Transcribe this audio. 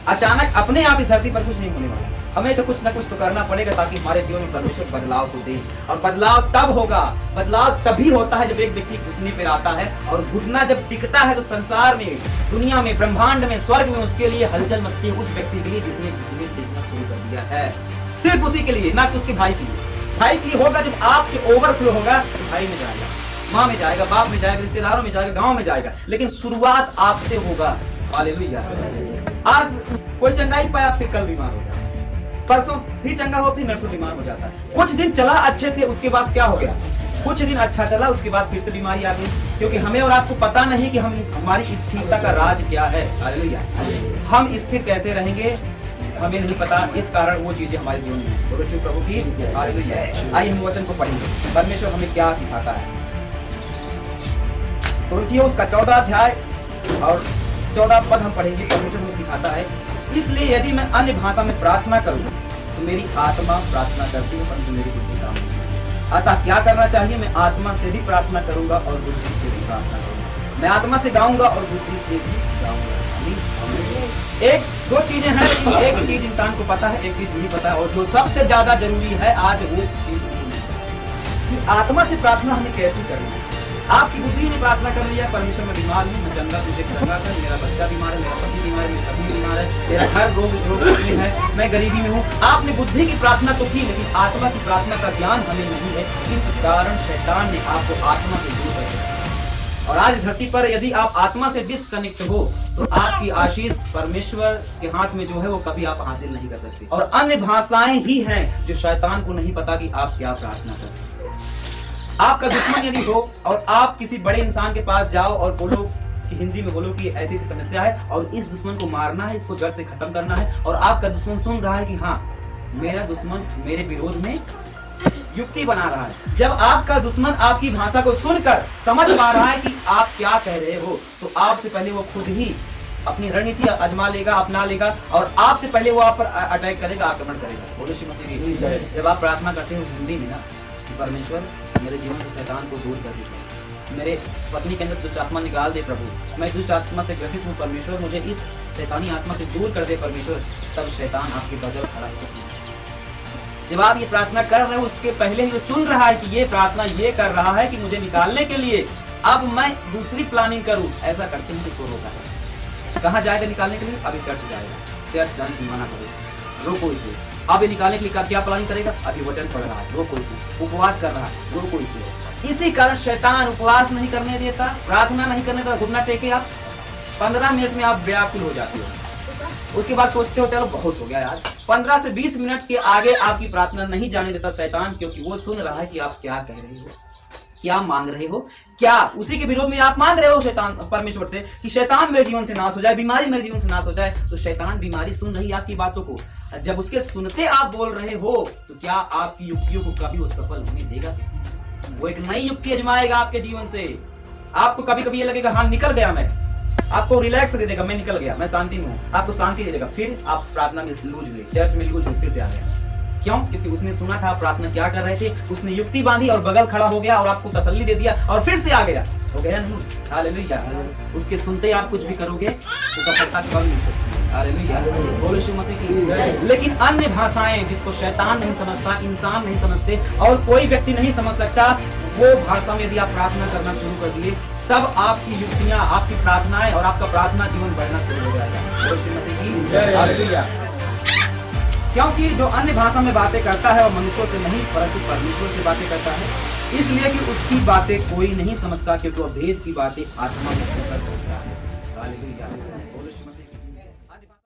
अचानक अपने आप इस धरती पर कुछ नहीं होने वाला। हमें तो कुछ ना कुछ तो करना पड़ेगा ताकि हमारे जीवन में परमेश्वर बदलाव को दे। और बदलाव तब होगा, बदलाव तभी होता है जब एक व्यक्ति घुटने पर आता है, और घुटना जब टिकता है तो संसार में, दुनिया में, ब्रह्मांड में, स्वर्ग में उसके लिए हलचल मचती है, उस व्यक्ति के लिए जिसने घुटने टेकना शुरू कर दिया है। सिर्फ उसी के लिए, ना कि उसके भाई के लिए। भाई के लिए होगा जब आपसे ओवरफ्लो होगा तो भाई में जाएगा, माँ में जाएगा, बाप में जाएगा, रिश्तेदारों में जाएगा, गांव में जाएगा, लेकिन शुरुआत आपसे होगा। हालेलुया। आज कोई चंगाई पाया फिर कल बीमार हो जाता, परसों फिर चंगा हो फिर नरसों बीमार हो जाता है। कुछ दिन चला अच्छे से, उसके बाद क्या हो गया, कुछ दिन अच्छा चला उसके बाद फिर से बीमारी आ गई, क्योंकि हमें और आपको पता नहीं कि हमारी स्थिरता का राज क्या है। हालेलुया। हम स्थिर कैसे रहेंगे हमें नहीं पता, इस कारण वो चीजें हमारे जीवन में। बोलो शिव प्रभु की हालेलुया। आइए हम वचन को पढ़ेंगे, परमेश्वर हमें क्या सिखाता है। तुरंत उसका 14 अध्याय और 14 पद हम पढ़ेंगे। परमेश्वर हमें सिखाता है, इसलिए यदि मैं अन्य भाषा में प्रार्थना करूं तो मेरी आत्मा प्रार्थना करती है परंतु मेरी बुद्धि काम नहीं करती। अतः क्या करना चाहिए, मैं आत्मा से भी प्रार्थना करूंगा और बुद्धि से भी प्रार्थना करूंगा। मैं आत्मा से गाऊंगा और बुद्धि से भी गाऊंगा। एक दो चीजें हैं, लेकिन एक चीज इंसान को पता है, एक चीज नहीं पता है, और जो सबसे ज्यादा जरूरी है आज वो चीज कि आत्मा से प्रार्थना हमें कैसे करनी है। आपकी बुद्धि ने प्रार्थना कर लिया, परमेश्वर में बीमार हूँ, मैं चंगा तुझे चंगा कर, मेरा बच्चा बीमार है, मेरा पति बीमार है, मेरी पत्नी बीमार है, मेरा घर रोग में है, मैं गरीबी में हूँ। आपने बुद्धि की प्रार्थना तो की, लेकिन आत्मा की प्रार्थना का ज्ञान हमें नहीं है। इस कारण शैतान ने आपको आत्मा से दूर कर दिया। और आज धरती पर यदि आप आत्मा से डिस्कनेक्ट हो तो आपकी आशीष परमेश्वर के हाथ में जो है वो कभी आप हासिल नहीं कर सकते। और अन्य भाषाएं ही हैं जो शैतान को नहीं पता कि आप क्या प्रार्थना करते हैं। आपका दुश्मन यदि हो और आप किसी बड़े इंसान के पास जाओ और बोलो कि हिंदी में बोलो कि ऐसी समस्या है और इस दुश्मन को मारना है, इसको जड़ से खत्म करना है, और आपका दुश्मन सुन रहा है कि हाँ मेरा दुश्मन मेरे विरोध में युक्ति बना रहा है। जब आपका दुश्मन आपकी भाषा को सुनकर समझ पा रहा है कि आप क्या कह रहे हो, तो आपसे पहले वो खुद ही अपनी रणनीति आजमा लेगा, अपना लेगा, और आपसे पहले वो आप पर अटैक करेगा, आक्रमण करेगा। बोलो श्री मसीह की जय। जब आप प्रार्थना करते हो हिंदी में ना, परमेश्वर मेरे जीवन से शैतान को दूर कर दे, मेरे पत्नी के अंदर दुष्ट आत्मा निकाल दे प्रभु, मैं दुष्ट आत्मा से ग्रसित हूँ परमेश्वर, मुझे इस शैतानी आत्मा से दूर कर दे परमेश्वर। तब शैतान आपके बगल खड़ा होकर जब आप ये प्रार्थना कर रहे हो उसके पहले ही वो सुन रहा है कि ये प्रार्थना ये कर रहा है कि मुझे निकालने के लिए अब मैं दूसरी प्लानिंग करूं। ऐसा करते हैं किसको रोका है, कहाँ जाएगा निकालने के लिए, अभी चर्च जाएगा, चर्च जाने से मना करो इसे, रोको इसे। अब निकालने के लिए क्या प्लानिंग करेगा, अभी वचन पढ़ रहा है, रोको इसे। उपवास कर रहा है, रोको इसे। इसी कारण शैतान उपवास नहीं करने देता, प्रार्थना नहीं करने देता। घुटना टेके आप 15 मिनट में आप व्याकुल हो जाते हो, उसके बाद सोचते हो चलो बहुत हो गया आज। 15 से 20 मिनट के आगे आपकी प्रार्थना नहीं जाने देता शैतान, क्योंकि वो सुन रहा है कि आप क्या कह रहे हो, क्या मांग रहे हो, क्या उसी के विरोध में आप मांग रहे हो शैतान परमेश्वर से कि शैतान मेरे जीवन से नाश हो जाए, बीमारी मेरे जीवन से नाश हो जाए। तो शैतान बीमारी सुन रही है आपकी बातों को, जब उसके सुनते आप बोल रहे हो तो क्या आपकी युक्तियों को कभी वो सफल होने देगा? वो एक नई युक्ति आजमाएगा आपके जीवन से। आपको कभी कभी ये लगेगा हाँ निकल गया मैं, आपको रिलैक्स दे देगा, मैं निकल गया, मैं शांति में हूँ, आपको शांति दे देगा। फिर आप प्रार्थना में लूज हुए, चर्च में लूज हुए, फिर से आ गया। क्यों? क्योंकि उसने सुना था प्रार्थना क्या कर रहे थे, उसने युक्ति बांधी और बगल खड़ा हो गया और आपको तसल्ली दे दिया और फिर से आ गया। हो गया नहीं? हालेलुया। उसके सुनते आप कुछ भी करोगे तो सफलता कब मिल सकती है। हालेलुया। बोलो यीशु मसीह की। लेकिन अन्य भाषाएं जिसको शैतान नहीं समझता, इंसान नहीं समझते और कोई व्यक्ति नहीं समझ सकता, वो भाषा में यदि आप प्रार्थना करना शुरू कर दिए तब आपकी युक्तियां, आपकी प्रार्थनाएं और आपका प्रार्थना जीवन बढ़ना शुरू हो जाएगा। बोलो यीशु मसीह की। हालेलुया। क्योंकि जो अन्य भाषा में बातें करता है वो मनुष्यों से नहीं परंतु परमेश्वर से बातें करता है, इसलिए कि उसकी बातें कोई नहीं समझता, क्योंकि वो भेद की बातें आत्मा में होकर करता है। हालेलुया।